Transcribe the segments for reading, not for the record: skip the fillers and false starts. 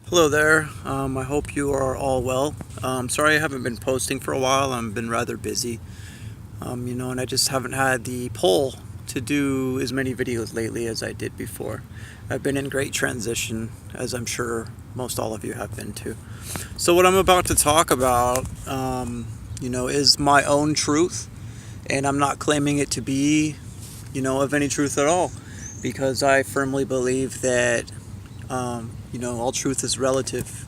Hello there. I hope you are all well. Sorry I haven't been posting for a while. I've been rather busy, and I just haven't had the pull to do as many videos lately as I did before. I've been in great transition, as I'm sure most all of you have been too. So what I'm about to talk about, is my own truth, and I'm not claiming it to be, of any truth at all, because I firmly believe that all truth is relative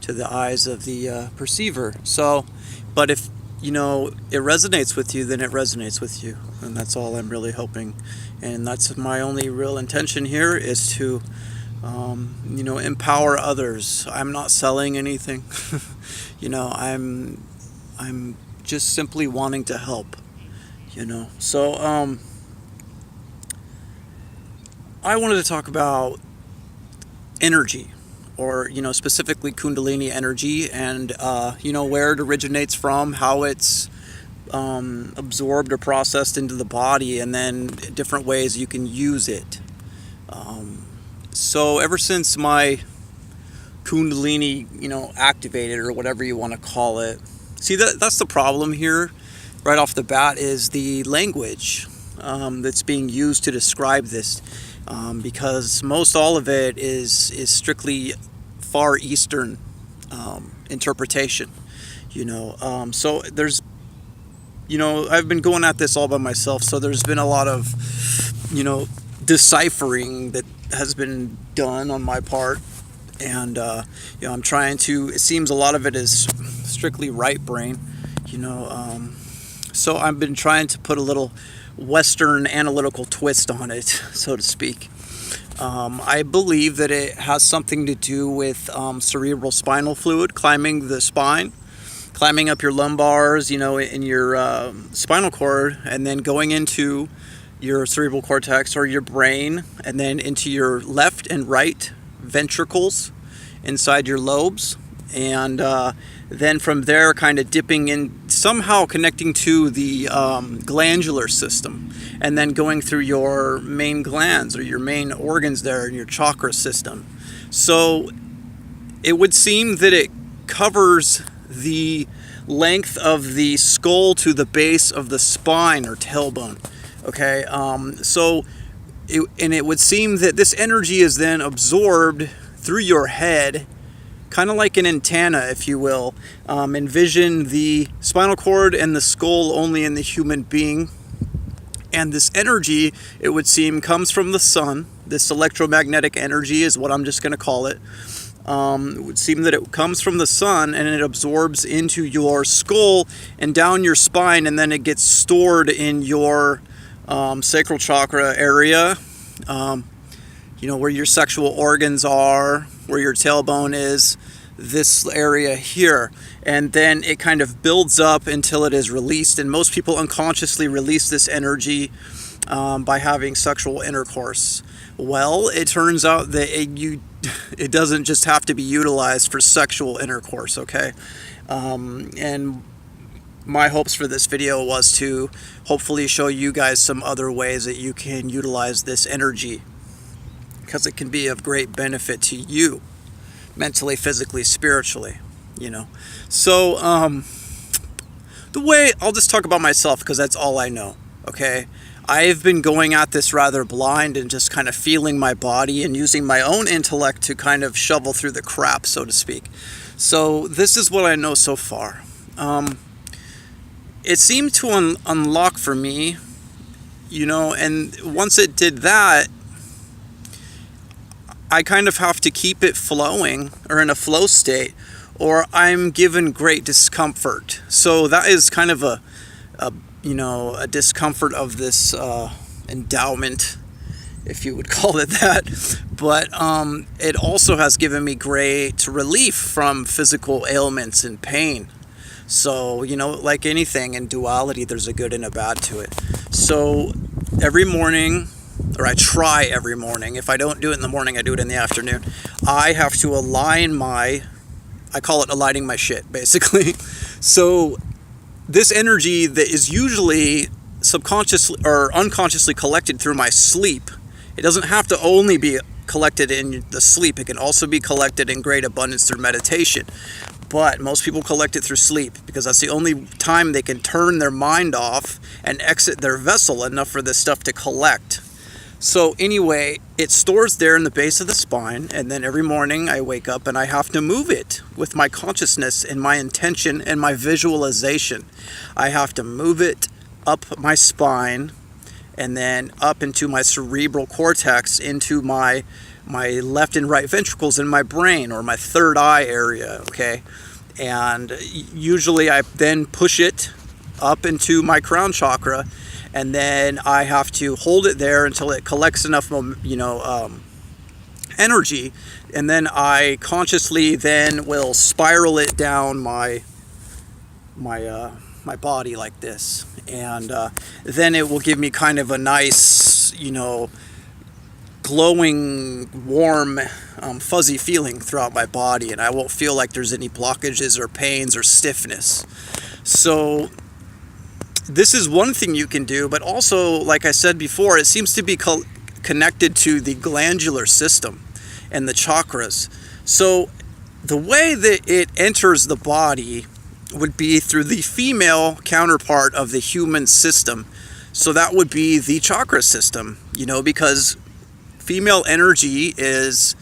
to the eyes of the perceiver. So, but if it resonates with you, then it resonates with you, and that's all I'm really hoping. And that's my only real intention here is to, empower others. I'm not selling anything. I'm just simply wanting to help. So I wanted to talk about energy, or specifically kundalini energy, and where it originates from, how it's absorbed or processed into the body, and then different ways you can use it. So ever since my kundalini activated, or whatever you want to call it, see, that's the problem here right off the bat, is the language that's being used to describe this. Because most all of it is strictly Far Eastern interpretation. So there's, I've been going at this all by myself, so there's been a lot of, deciphering that has been done on my part, and I'm trying to. It seems a lot of it is strictly right brain, so I've been trying to put a little Western analytical twist on it, so to speak. I believe that it has something to do with cerebral spinal fluid climbing the spine, climbing up your lumbars, in your spinal cord, and then going into your cerebral cortex or your brain, and then into your left and right ventricles inside your lobes, and then from there kind of dipping in, somehow connecting to the glandular system, and then going through your main glands or your main organs there in your chakra system. So it would seem that it covers the length of the skull to the base of the spine or tailbone. Okay, it would seem that this energy is then absorbed through your head, kind of like an antenna, if you will. Envision the spinal cord and the skull only in the human being. And this energy, it would seem, comes from the sun. This electromagnetic energy is what I'm just going to call it. It would seem that it comes from the sun, and it absorbs into your skull and down your spine, and then it gets stored in your sacral chakra area, where your sexual organs are, where your tailbone is, this area here. And then it kind of builds up until it is released. And most people unconsciously release this energy by having sexual intercourse. Well, it turns out that it doesn't just have to be utilized for sexual intercourse, okay? And my hopes for this video was to hopefully show you guys some other ways that you can utilize this energy, because it can be of great benefit to you, mentally, physically, spiritually, So, the way, I'll just talk about myself, because that's all I know, okay? I've been going at this rather blind and just kind of feeling my body and using my own intellect to kind of shovel through the crap, so to speak. So, this is what I know so far. It seemed to unlock for me, and once it did that, I kind of have to keep it flowing, or in a flow state, or I'm given great discomfort. So that is kind of a discomfort of this endowment, if you would call it that. But it also has given me great relief from physical ailments and pain. So, like anything in duality, there's a good and a bad to it. So every morning, or I try every morning. If I don't do it in the morning, I do it in the afternoon. I have to I call it aligning my shit, basically. So this energy that is usually subconsciously or unconsciously collected through my sleep, it doesn't have to only be collected in the sleep. It can also be collected in great abundance through meditation. But most people collect it through sleep because that's the only time they can turn their mind off and exit their vessel enough for this stuff to collect. So anyway, it stores there in the base of the spine, and then every morning I wake up and I have to move it with my consciousness and my intention and my visualization. I have to move it up my spine and then up into my cerebral cortex, into my left and right ventricles in my brain, or my third eye area, okay? And usually I then push it up into my crown chakra, and then I have to hold it there until it collects enough, energy, and then I consciously then will spiral it down my body like this, and then it will give me kind of a nice, glowing, warm, fuzzy feeling throughout my body, and I won't feel like there's any blockages or pains or stiffness. So this is one thing you can do, but also, like I said before, it seems to be connected to the glandular system and the chakras. So the way that it enters the body would be through the female counterpart of the human system. So that would be the chakra system, because female energy is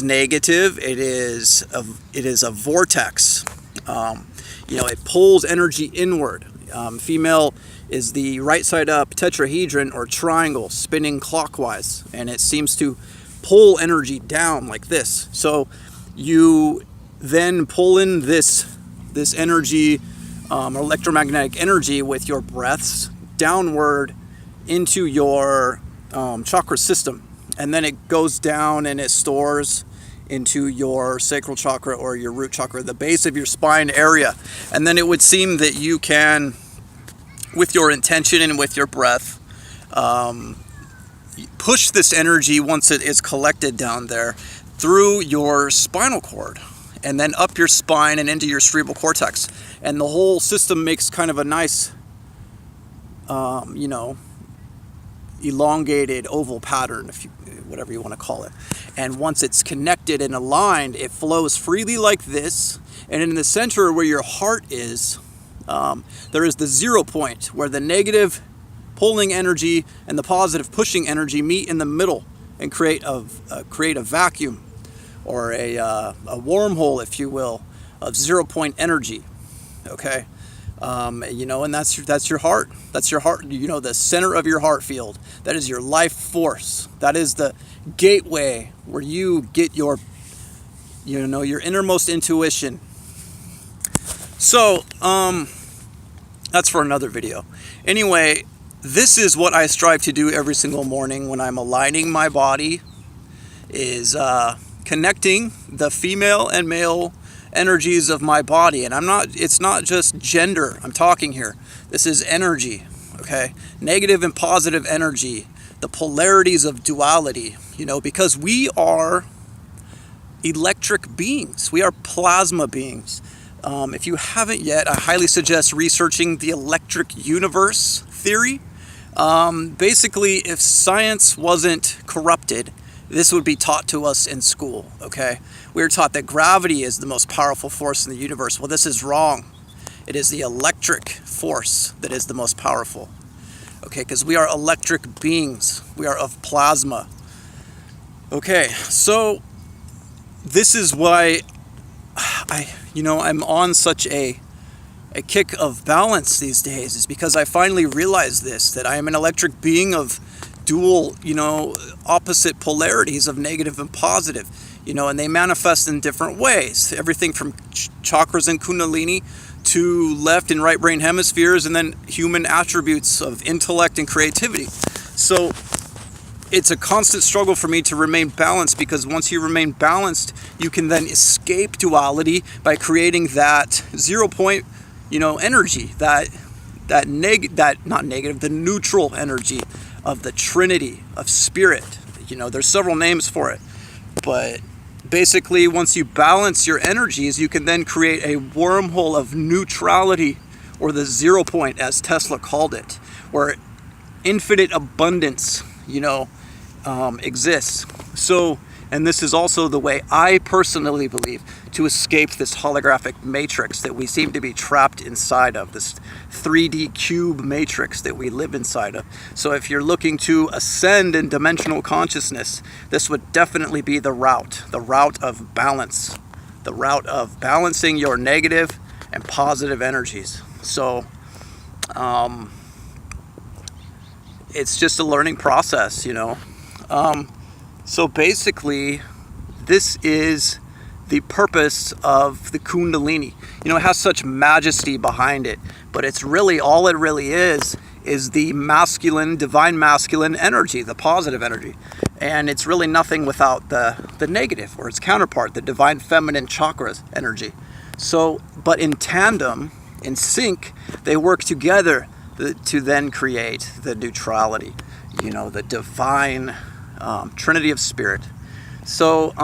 negative. It is a vortex. It pulls energy inward. Female is the right side up tetrahedron or triangle spinning clockwise, and it seems to pull energy down like this. So you then pull in this energy, electromagnetic energy, with your breaths downward into your chakra system, and then it goes down and it stores into your sacral chakra or your root chakra, the base of your spine area. And then it would seem that you can, with your intention and with your breath, push this energy, once it is collected down there, through your spinal cord and then up your spine and into your cerebral cortex. And the whole system makes kind of a nice, elongated oval pattern, whatever you want to call it. And once it's connected and aligned, it flows freely like this. And in the center where your heart is, there is the 0 point where the negative pulling energy and the positive pushing energy meet in the middle and create a vacuum, or a wormhole, if you will, of 0 point energy. Okay. And that's your heart. That's your heart, the center of your heart field. That is your life force. That is the gateway where you get your innermost intuition. So, that's for another video. Anyway, this is what I strive to do every single morning when I'm aligning my body, is connecting the female and male energies of my body. And it's not just gender I'm talking here. This is energy, okay? Negative and positive energy, the polarities of duality, because we are electric beings. We are plasma beings. If you haven't yet, I highly suggest researching the electric universe theory. Basically, if science wasn't corrupted, this would be taught to us in school, okay? We are taught that gravity is the most powerful force in the universe. Well, this is wrong. It is the electric force that is the most powerful, okay? Because we are electric beings. We are of plasma. Okay, so this is why I'm on such a kick of balance these days, is because I finally realized that I am an electric being of dual, opposite polarities of negative and positive, and they manifest in different ways. Everything from chakras and kundalini to left and right brain hemispheres, and then human attributes of intellect and creativity. So it's a constant struggle for me to remain balanced, because once you remain balanced, you can then escape duality by creating that 0 point, energy, the neutral energy of the Trinity of spirit. There's several names for it, but basically, once you balance your energies, you can then create a wormhole of neutrality, or the 0 point, as Tesla called it, where infinite abundance, exists. So, and this is also the way I personally believe to escape this holographic matrix that we seem to be trapped inside of, this 3D cube matrix that we live inside of. So if you're looking to ascend in dimensional consciousness, this would definitely be the route of balance, the route of balancing your negative and positive energies. So it's just a learning process, you know. So basically, this is the purpose of the Kundalini. You know, it has such majesty behind it, but it's really, all it really is the masculine, divine masculine energy, the positive energy. And it's really nothing without the negative, or its counterpart, the divine feminine chakras energy. So, but in tandem, in sync, they work together to then create the neutrality, you know, the divine Trinity of Spirit. So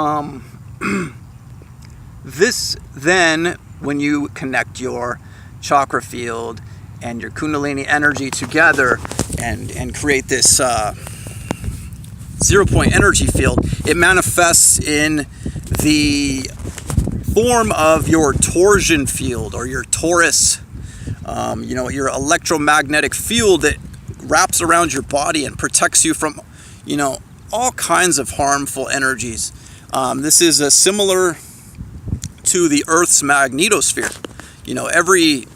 this then, when you connect your chakra field and your Kundalini energy together and create this 0-point energy field, it manifests in the form of your torsion field, or your Torus, you know, your electromagnetic field that wraps around your body and protects you from, you know, all kinds of harmful energies. This is similar to the Earth's magnetosphere. You know, every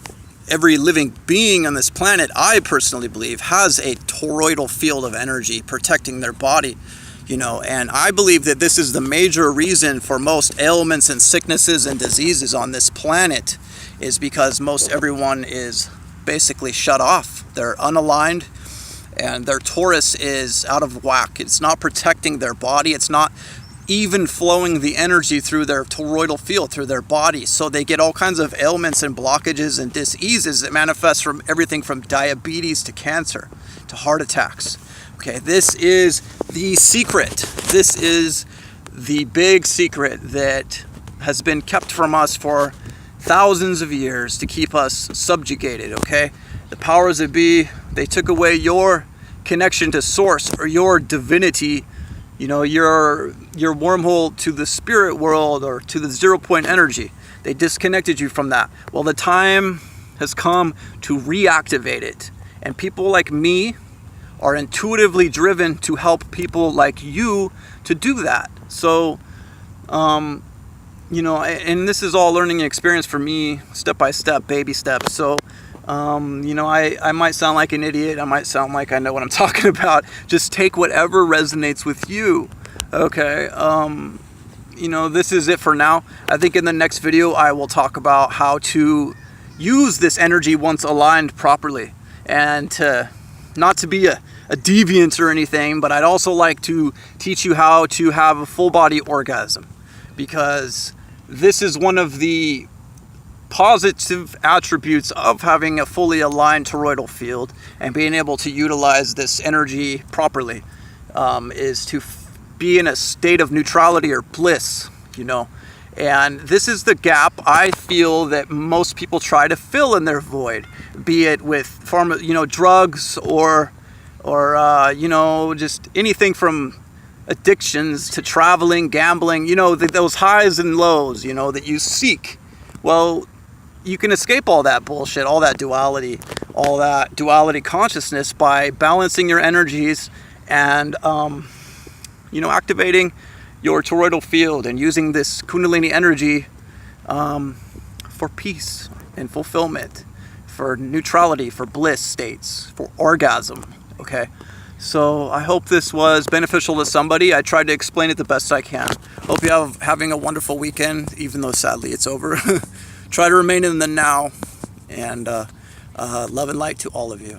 living being on this planet, I personally believe, has a toroidal field of energy protecting their body. You know, and I believe that this is the major reason for most ailments and sicknesses and diseases on this planet, is because most everyone is basically shut off. They're unaligned, and their Torus is out of whack. It's not protecting their body. It's not even flowing the energy through their toroidal field, through their body. So they get all kinds of ailments and blockages and diseases that manifest from everything from diabetes to cancer to heart attacks. Okay, this is the secret. This is the big secret that has been kept from us for thousands of years to keep us subjugated, okay? The powers that be, they took away your connection to source, or your divinity, you know, your wormhole to the spirit world, or to the 0-point energy. They disconnected you from that. Well, the time has come to reactivate it. And people like me are intuitively driven to help people like you to do that. So, you know, and this is all learning experience for me, step by step, baby steps. So, you know, I might sound like an idiot. I might sound like I know what I'm talking about. Just take whatever resonates with you. Okay. You know, this is it for now. I think in the next video, I will talk about how to use this energy once aligned properly, and to not to be a deviant or anything, but I'd also like to teach you how to have a full body orgasm, because this is one of the positive attributes of having a fully aligned toroidal field and being able to utilize this energy properly, is to be in a state of neutrality or bliss, you know. And this is the gap I feel that most people try to fill in their void, be it with drugs or you know, just anything from addictions to traveling, gambling, you know, those highs and lows, you know, that you seek. Well, you can escape all that bullshit, all that duality consciousness by balancing your energies and, you know, activating your toroidal field and using this Kundalini energy for peace and fulfillment, for neutrality, for bliss states, for orgasm. Okay, so I hope this was beneficial to somebody. I tried to explain it the best I can. Hope you're having a wonderful weekend, even though sadly it's over. Try to remain in the now, and love and light to all of you.